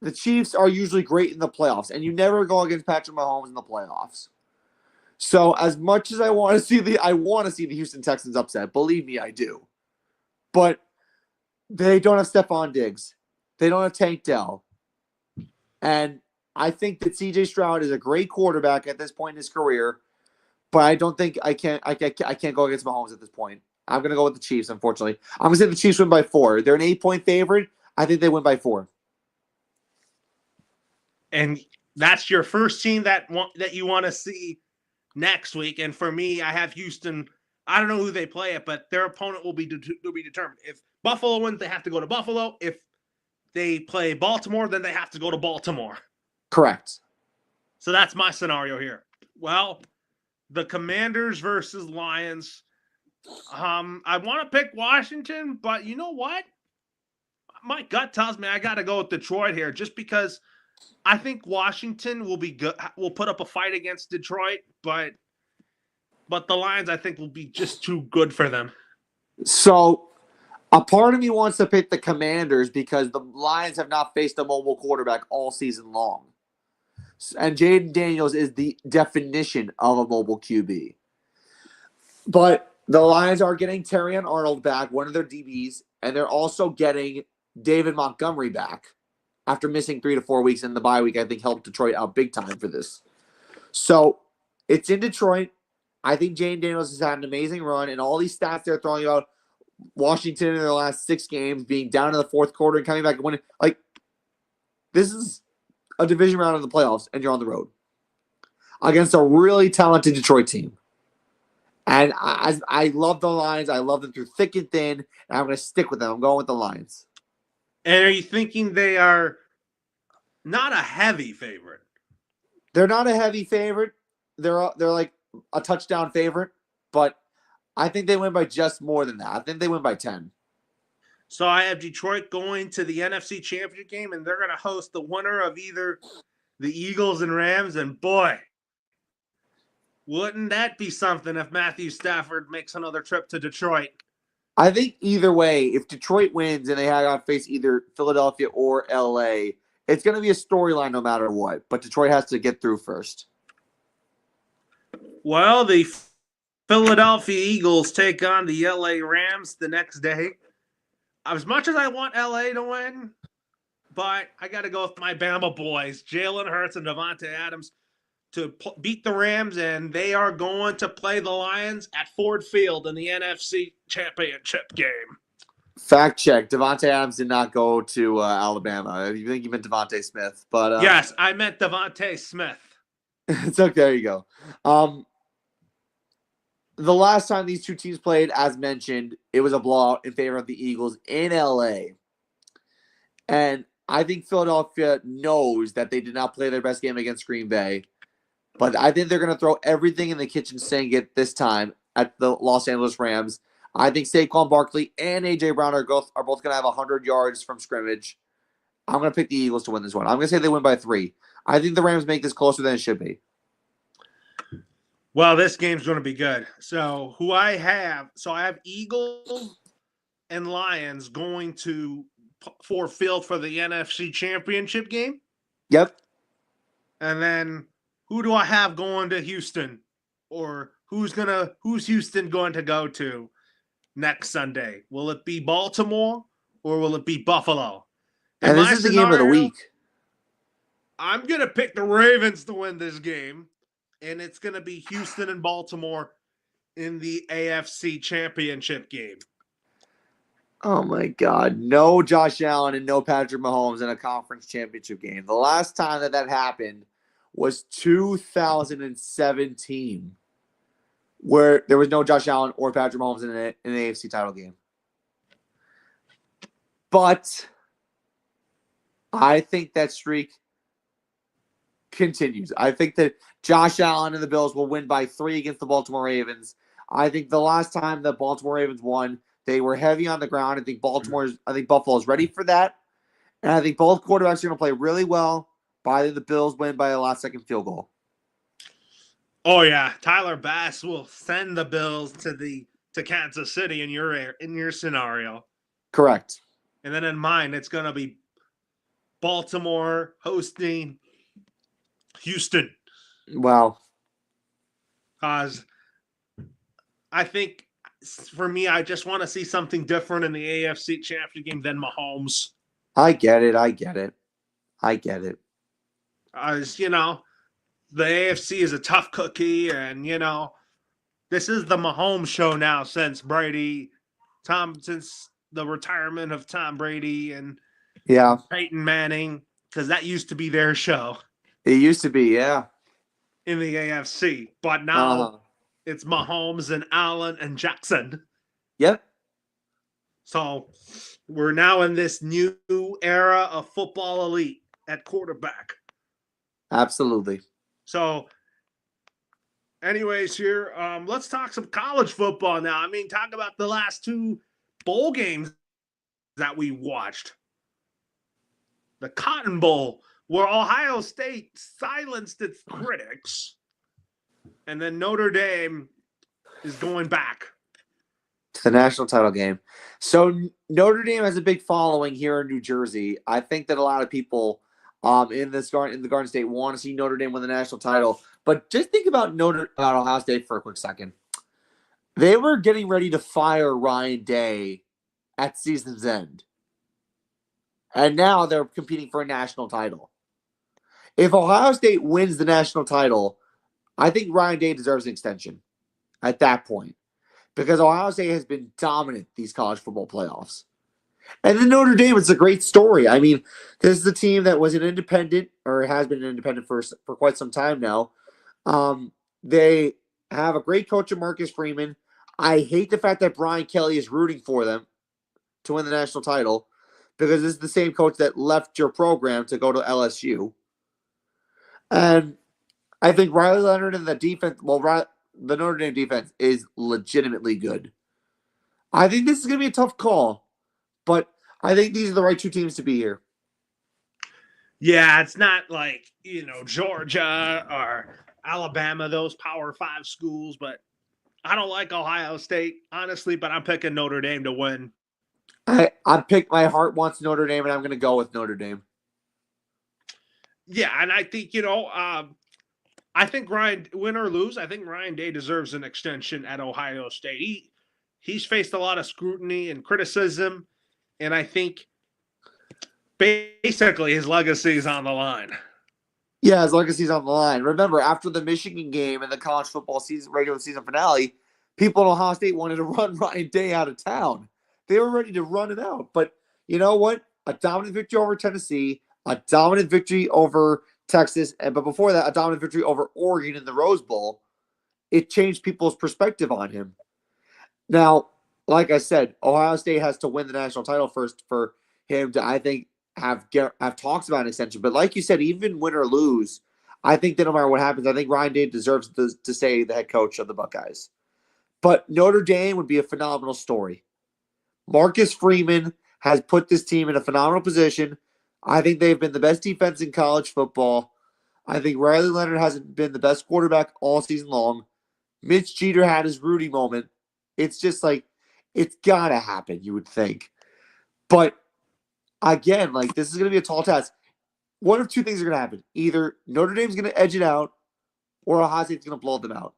The Chiefs are usually great in the playoffs, and you never go against Patrick Mahomes in the playoffs. So as much as I want to see the Houston Texans upset. Believe me, I do. But they don't have Stephon Diggs. They don't have Tank Dell. And I think that CJ Stroud is a great quarterback at this point in his career, but I don't think I can't go against Mahomes at this point. I'm going to go with the Chiefs, unfortunately. I'm going to say the Chiefs win by 4. They're an 8-point favorite. I think they win by 4. And that's your first team that you want to see next week. And for me, I have Houston I don't know who they play it, but their opponent will be determined. If Buffalo wins, they have to go to Buffalo. If they play Baltimore, then they have to go to Baltimore. Correct. So that's my scenario here. Well, the Commanders versus Lions. I want to pick Washington, but you know what? My gut tells me I got to go with Detroit here, just because I think Washington will be good. Will put up a fight against Detroit, but the Lions I think will be just too good for them. So a part of me wants to pick the Commanders because the Lions have not faced a mobile quarterback all season long. And Jaden Daniels is the definition of a mobile QB. But the Lions are getting Terrion Arnold back, one of their DBs, and they're also getting David Montgomery back after missing 3 to 4 weeks in the bye week. I think helped Detroit out big time for this. So it's in Detroit. I think Jaden Daniels has had an amazing run, and all these stats they're throwing about Washington in their last 6 games, being down in the fourth quarter and coming back and winning. Like, this is a division round of the playoffs, and you're on the road against a really talented Detroit team. And I love the Lions. I love them through thick and thin, and I'm going to stick with them. I'm going with the Lions. And are you thinking they are not a heavy favorite? They're not a heavy favorite. They're like a touchdown favorite, but I think they win by just more than that. I think they win by 10. So I have Detroit going to the NFC Championship game, and they're going to host the winner of either the Eagles and Rams. And boy, wouldn't that be something if Matthew Stafford makes another trip to Detroit? I think either way, if Detroit wins and they have to face either Philadelphia or LA, it's going to be a storyline no matter what. But Detroit has to get through first. Well, the Philadelphia Eagles take on the LA Rams the next day. As much as I want LA to win, but I got to go with my Bama boys, Jalen Hurts and Davante Adams, to beat the Rams, and they are going to play the Lions at Ford Field in the NFC Championship game. Fact check: Davante Adams did not go to Alabama. You think you meant Devontae Smith, but yes, I meant Devontae Smith. It's okay. There you go. The last time these two teams played, as mentioned, it was a blowout in favor of the Eagles in LA. And I think Philadelphia knows that they did not play their best game against Green Bay. But I think they're going to throw everything in the kitchen sink at this time at the Los Angeles Rams. I think Saquon Barkley and A.J. Brown are both going to have 100 yards from scrimmage. I'm going to pick the Eagles to win this one. I'm going to say they win by 3. I think the Rams make this closer than it should be. Well, this game's going to be good. So who I have, I have Eagles and Lions going to Ford Field for the NFC Championship game. Yep. And then who do I have going to Houston? Or who's Houston going to go to next Sunday? Will it be Baltimore or will it be Buffalo? And this is the game of the week. I'm going to pick the Ravens to win this game. And it's going to be Houston and Baltimore in the AFC Championship game. Oh, my God. No Josh Allen and no Patrick Mahomes in a conference championship game. The last time that happened was 2017, where there was no Josh Allen or Patrick Mahomes in an AFC title game. But I think that streak continues. I think that Josh Allen and the Bills will win by 3 against the Baltimore Ravens. I think the last time the Baltimore Ravens won, they were heavy on the ground. I think Buffalo is ready for that. And I think both quarterbacks are going to play really well. But I think the Bills win by a last-second field goal. Oh yeah, Tyler Bass will send the Bills to Kansas City in your scenario. Correct. And then in mine, it's going to be Baltimore hosting Houston. Wow. Because I think, for me, I just want to see something different in the AFC Championship game than Mahomes. I get it. As you know, the AFC is a tough cookie, and this is the Mahomes show now since the retirement of Tom Brady and Peyton Manning, because that used to be their show. It used to be, yeah. In the AFC, but now It's Mahomes and Allen and Jackson. Yep. So we're now in this new era of football elite at quarterback. Absolutely. So, anyways, here, let's talk some college football now. I mean, talk about the last two bowl games that we watched. The Cotton Bowl, where Ohio State silenced its critics, and then Notre Dame is going back To the national title game. So Notre Dame has a big following here in New Jersey. I think that a lot of people in the Garden State want to see Notre Dame win the national title. But just think about Ohio State for a quick second. They were getting ready to fire Ryan Day at season's end. And now they're competing for a national title. If Ohio State wins the national title, I think Ryan Day deserves an extension at that point. Because Ohio State has been dominant these college football playoffs. And then Notre Dame, it's a great story. I mean, this is a team that was an independent, or has been an independent for quite some time now. They have a great coach in Marcus Freeman. I hate the fact that Brian Kelly is rooting for them to win the national title, because this is the same coach that left your program to go to LSU. And I think Riley Leonard and the defense, the Notre Dame defense is legitimately good. I think this is going to be a tough call, but I think these are the right two teams to be here. Yeah, it's not like, Georgia or Alabama, those Power 5 schools, but I don't like Ohio State, honestly, but I'm picking Notre Dame to win. My heart wants Notre Dame, and I'm going to go with Notre Dame. Yeah, and I think, I think win or lose, I think Ryan Day deserves an extension at Ohio State. He's faced a lot of scrutiny and criticism, and I think basically his legacy is on the line. Yeah, his legacy is on the line. Remember, after the Michigan game and the college football season regular season finale, people in Ohio State wanted to run Ryan Day out of town. They were ready to run him out. But you know what? A dominant victory over Tennessee, a dominant victory over Texas, but before that, a dominant victory over Oregon in the Rose Bowl. It changed people's perspective on him. Now, like I said, Ohio State has to win the national title first for him to, I think, have talks about an extension. But like you said, even win or lose, I think that no matter what happens, I think Ryan Day deserves to stay the head coach of the Buckeyes. But Notre Dame would be a phenomenal story. Marcus Freeman has put this team in a phenomenal position. I think they've been the best defense in college football. I think Riley Leonard hasn't been the best quarterback all season long. Mitch Jeter had his Rudy moment. It's just like, it's got to happen, you would think. But again, like, this is going to be a tall task. One of two things are going to happen. Either Notre Dame's going to edge it out, or Ohio State's going to blow them out.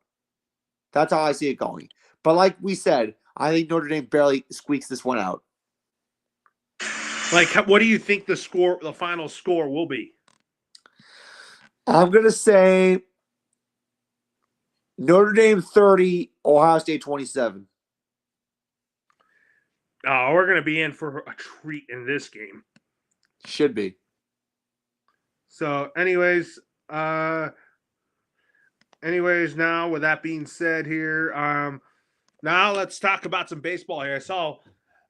That's how I see it going. But like we said, I think Notre Dame barely squeaks this one out. Like, what do you think the final score will be? I'm going to say Notre Dame 30, Ohio State 27. Oh, we're going to be in for a treat in this game. Should be. So, anyways, now with that being said here, now let's talk about some baseball here. So,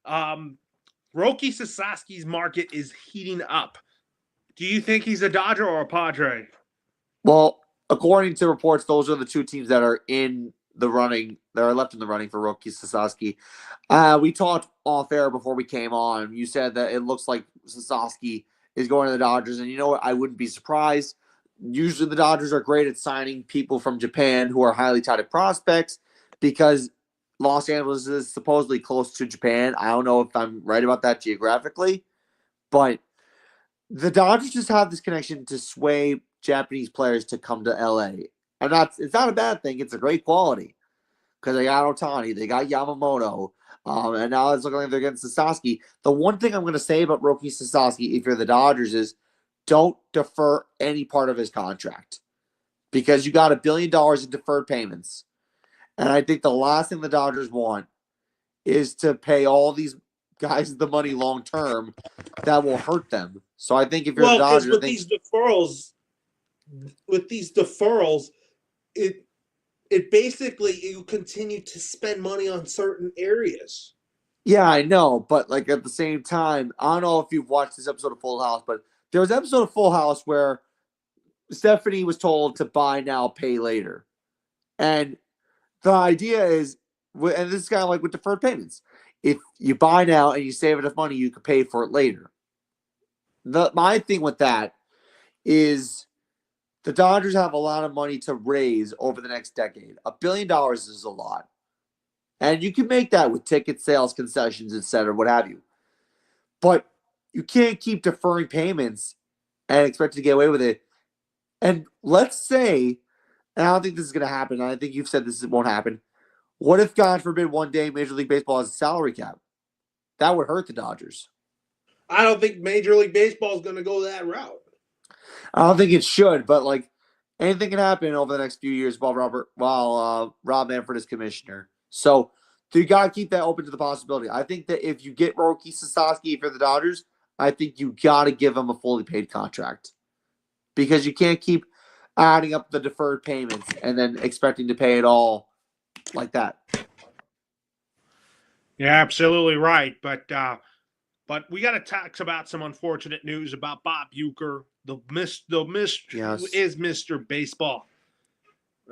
Roki Sasaski's market is heating up. Do you think he's a Dodger or a Padre? Well, according to reports, those are the two teams that are in the running, that are left in the running for Roki Sasaki. We talked off air before we came on. You said that it looks like Sasaki is going to the Dodgers, and you know what? I wouldn't be surprised. Usually the Dodgers are great at signing people from Japan who are highly touted prospects because Los Angeles is supposedly close to Japan. I don't know if I'm right about that geographically, but the Dodgers just have this connection to sway Japanese players to come to LA. And it's not a bad thing. It's a great quality because they got Otani, they got Yamamoto, and now it's looking like they're getting Sasaki. The one thing I'm going to say about Roki Sasaki, if you're the Dodgers, is don't defer any part of his contract because you got $1 billion in deferred payments. And I think the last thing the Dodgers want is to pay all these guys the money long term that will hurt them. So I think if you're the Dodgers, these deferrals, it it basically you continue to spend money on certain areas. Yeah, I know, but like at the same time, I don't know if you've watched this episode of Full House, but there was an episode of Full House where Stephanie was told to buy now, pay later. And the idea is, and this is kind of like with deferred payments. If you buy now and you save enough money, you can pay for it later. My thing with that is the Dodgers have a lot of money to raise over the next decade. $1 billion is a lot. And you can make that with ticket sales, concessions, etc., what have you. But you can't keep deferring payments and expect to get away with it. And let's say, and I don't think this is going to happen, and I think you've said this won't happen. What if, God forbid, one day Major League Baseball has a salary cap? That would hurt the Dodgers. I don't think Major League Baseball is going to go that route. I don't think it should, but like anything can happen over the next few years while Rob Manfred is commissioner. So you got to keep that open to the possibility. I think that if you get Roki Sasaki for the Dodgers, I think you got to give him a fully paid contract because you can't keep adding up the deferred payments and then expecting to pay it all like that. You're absolutely right, but we got to talk about some unfortunate news about Bob Uecker, yes. Who is Mr. Baseball.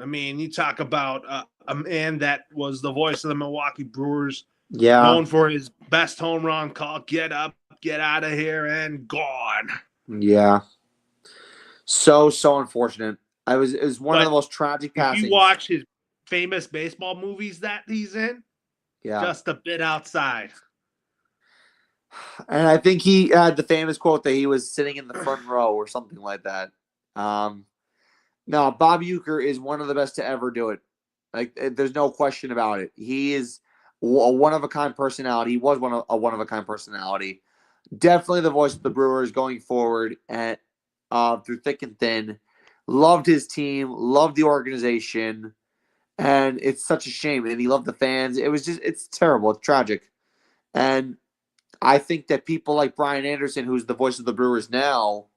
I mean, you talk about a man that was the voice of the Milwaukee Brewers, known for his best home run call, get up, get out of here, and gone. Yeah. So unfortunate. It was one of the most tragic passings. If you watch his famous baseball movies that he's in, just a bit outside. And I think he had the famous quote that he was sitting in the front row or something like that. No, Bob Uecker is one of the best to ever do it. Like, there's no question about it. He is a one-of-a-kind personality. He was a one-of-a-kind personality. Definitely the voice of the Brewers going forward and through thick and thin. Loved his team, loved the organization, and it's such a shame. And he loved the fans. It's terrible. It's tragic. And I think that people like Brian Anderson, who's the voice of the Brewers now,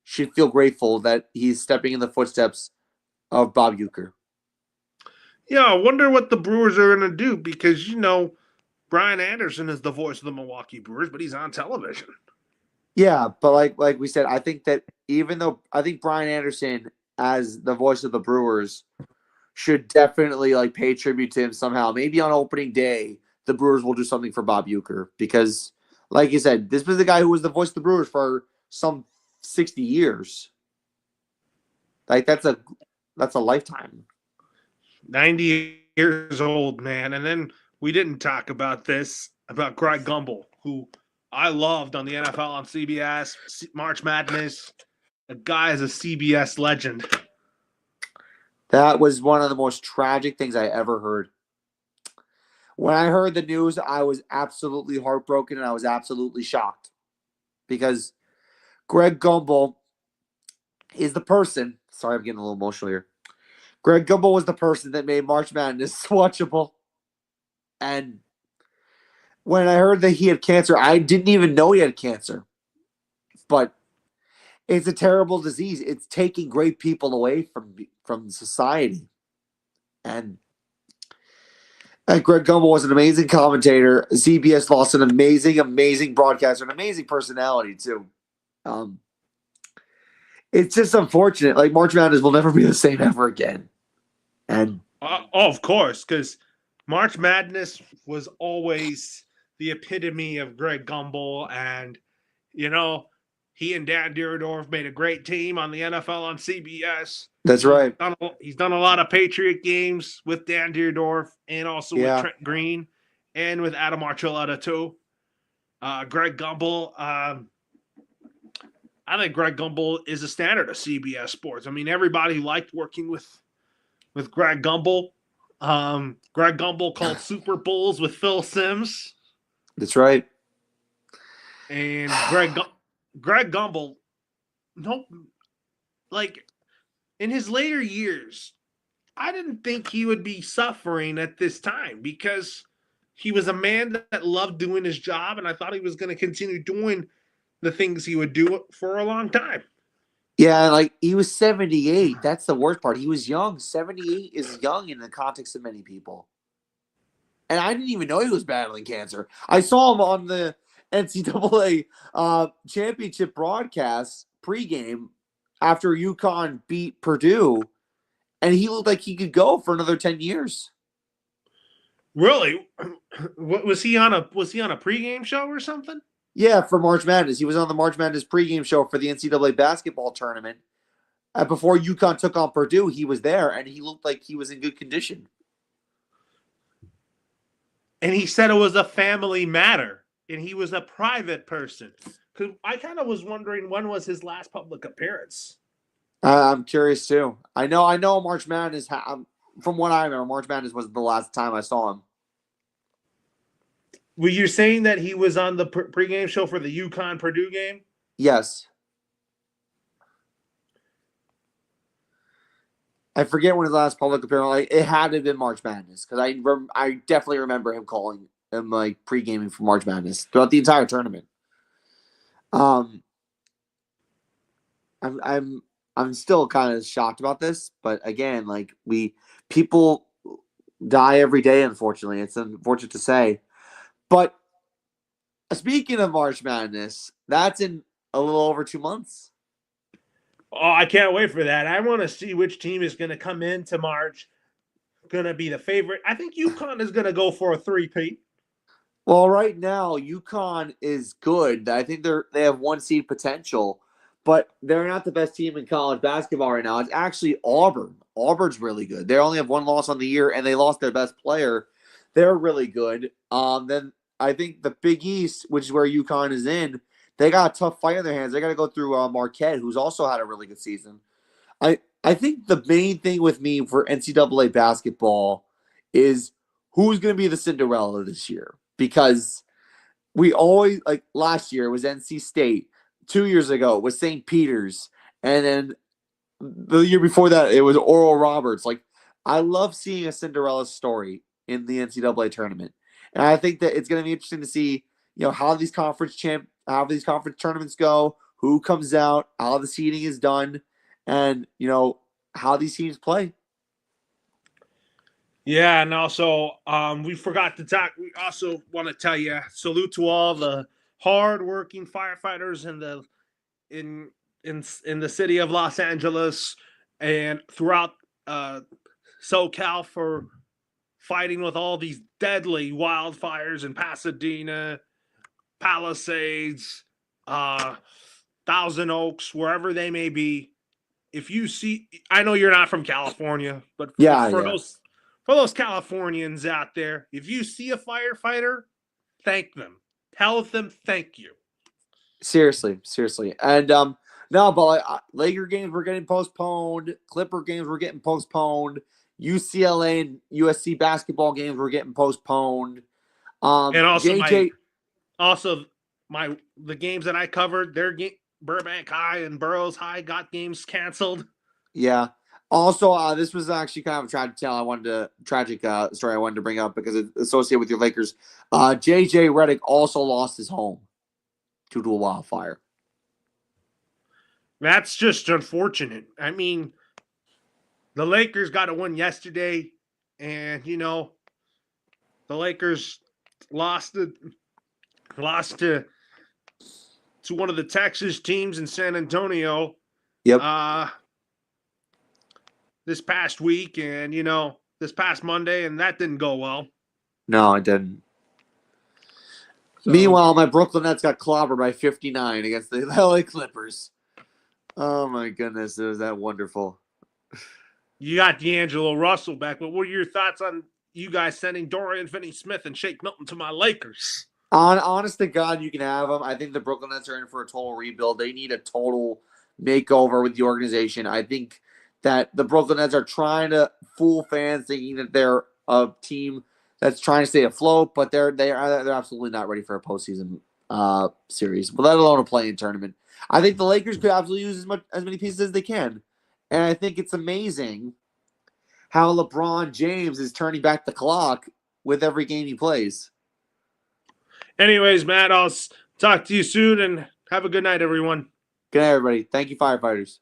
should feel grateful that he's stepping in the footsteps of Bob Uecker. Yeah, I wonder what the Brewers are going to do because, Brian Anderson is the voice of the Milwaukee Brewers, but he's on television. Yeah, but like we said, I think that even though I think Brian Anderson as the voice of the Brewers should definitely pay tribute to him somehow. Maybe on opening day, the Brewers will do something for Bob Uecker because, like you said, this was the guy who was the voice of the Brewers for some 60 years. Like that's a lifetime. 90 years old, man. And then we didn't talk about Greg Gumbel, who I loved on the NFL on CBS, March Madness. The guy is a CBS legend. That was one of the most tragic things I ever heard. When I heard the news, I was absolutely heartbroken and I was absolutely shocked because Greg Gumbel is the person. Sorry, I'm getting a little emotional here. Greg Gumbel was the person that made March Madness watchable. And when I heard that he had cancer, I didn't even know he had cancer. But it's a terrible disease. It's taking great people away from society. And Greg Gumbel was an amazing commentator. CBS lost an amazing broadcaster, an amazing personality too. It's just unfortunate. Like March Madness will never be the same ever again. And of course, because March Madness was always the epitome of Greg Gumbel, and he and Dan Dierdorf made a great team on the NFL on CBS. That's right. He's done a lot of Patriot games with Dan Dierdorf and also with Trent Green and with Adam Archuleta too. Greg Gumbel, I think Greg Gumbel is a standard of CBS Sports. I mean, everybody liked working with Greg Gumbel. Greg Gumbel called Super Bowls with Phil Simms. That's right. And Greg Gumbel, in his later years, I didn't think he would be suffering at this time because he was a man that loved doing his job, and I thought he was going to continue doing the things he would do for a long time. Yeah, like he was 78. That's the worst part. He was young. 78 is young in the context of many people. And I didn't even know he was battling cancer. I saw him on the NCAA championship broadcast pregame after UConn beat Purdue, and he looked like he could go for another 10 years. Really? What was he on a pregame show or something? Yeah, for March Madness. He was on the March Madness pregame show for the NCAA basketball tournament. Before UConn took on Purdue, he was there, and he looked like he was in good condition. And he said it was a family matter, and he was a private person. Because I kind of was wondering when was his last public appearance. I'm curious too. I know. March Madness. From what I remember, March Madness was the last time I saw him. Were you saying that he was on the pregame show for the UConn Purdue game? Yes. I forget when his last public appearance. Like, it had to have been March Madness because I definitely remember him calling him like pre-gaming for March Madness throughout the entire tournament. I'm still kind of shocked about this, but again, like people die every day. Unfortunately, it's unfortunate to say, but speaking of March Madness, that's in a little over 2 months. Oh, I can't wait for that. I want to see which team is going to come into March, going to be the favorite. I think UConn is going to go for a three-peat. Well, right now, UConn is good. I think they have 1 seed potential, but they're not the best team in college basketball right now. It's actually Auburn. Auburn's really good. They only have 1 loss on the year, and they lost their best player. They're really good. Then I think the Big East, which is where UConn is in, they got a tough fight in their hands. They got to go through Marquette, who's also had a really good season. I think the main thing with me for NCAA basketball is who's going to be the Cinderella this year, because we always, like last year it was NC State, 2 years ago it was St. Peter's, and then the year before that it was Oral Roberts. Like, I love seeing a Cinderella story in the NCAA tournament, and I think that it's going to be interesting to see how these conference tournaments go, who comes out, how the seeding is done, and how these teams play. Yeah, and also we forgot to talk. We also want to tell you salute to all the hardworking firefighters in in the city of Los Angeles and throughout SoCal for fighting with all these deadly wildfires in Pasadena, Palisades, Thousand Oaks, wherever they may be. If you see, I know you're not from California, but for Yeah. those Californians out there, if you see a firefighter, thank them. Tell them thank you. Seriously. And no, but like, Laker games were getting postponed, Clipper games were getting postponed, UCLA and USC basketball games were getting postponed. And also JJ the games that I covered, Burbank High and Burroughs High got games canceled. Yeah. Also, this was actually kind of a tragic story I wanted to bring up because it's associated with your Lakers. JJ Redick also lost his home due to a wildfire. That's just unfortunate. I mean, the Lakers got a win yesterday, and the Lakers lost to one of the Texas teams in San Antonio. Yep. This past week, and this past Monday, and that didn't go well. No, it didn't. So, meanwhile, my Brooklyn Nets got clobbered by 59 against the LA Clippers. Oh my goodness, was that wonderful. You got D'Angelo Russell back, but what are your thoughts on you guys sending Dorian Finney-Smith and Shake Milton to my Lakers? Honest to God, you can have them. I think the Brooklyn Nets are in for a total rebuild. They need a total makeover with the organization. I think that the Brooklyn Nets are trying to fool fans thinking that they're a team that's trying to stay afloat, but they're absolutely not ready for a postseason series, let alone a play-in tournament. I think the Lakers could absolutely use as many pieces as they can, and I think it's amazing how LeBron James is turning back the clock with every game he plays. Anyways, Matt, I'll talk to you soon, and have a good night, everyone. Good night, everybody. Thank you, firefighters.